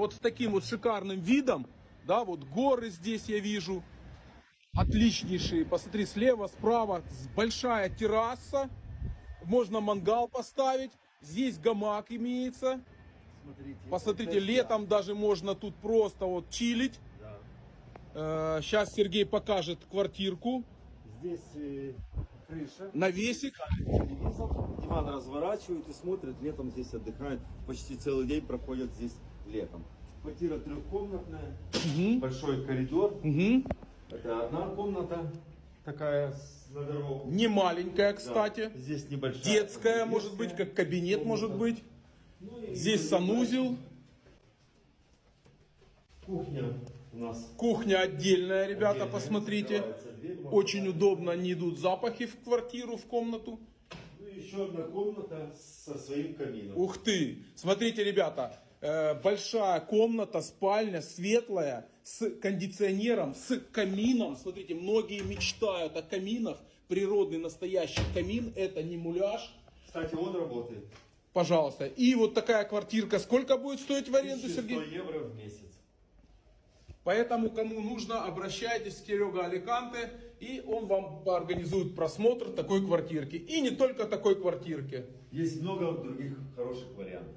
вот с таким вот шикарным видом, да, вот горы здесь я вижу, отличнейшие, посмотри, слева, справа, большая терраса, можно мангал поставить, здесь гамак имеется, Смотрите, посмотрите, летом даже можно тут просто вот чилить. Да. Сейчас Сергей покажет квартирку, Здесь крыша. навесик. Телевизор. Диван разворачивают и смотрят. Летом здесь отдыхают. Почти целый день проходят здесь летом. Квартира трехкомнатная. Большой коридор. Это одна комната. Такая на дорогу. Не маленькая, кстати. Да. Здесь небольшая. Детская, может быть, как кабинет, комната. может быть. Ну и Здесь санузел. Кухня у нас. Кухня отдельная, ребята, Отдельная. посмотрите. Закрывается дверь, можно Очень поставить. удобно, не идут запахи в квартиру, в комнату. Ну и еще одна комната со своим камином. Ух ты! Смотрите, ребята, большая комната, спальня, светлая, с кондиционером, с камином. Смотрите, многие мечтают о каминах. Природный настоящий камин, это не муляж. Кстати, он работает. Пожалуйста. И вот такая квартирка. Сколько будет стоить в аренду, 1100 Сергей? евро в месяц. Поэтому, кому нужно, обращайтесь к Серега Аликанте, и он вам организует просмотр такой квартирки. И не только такой квартирки. Есть много других хороших вариантов.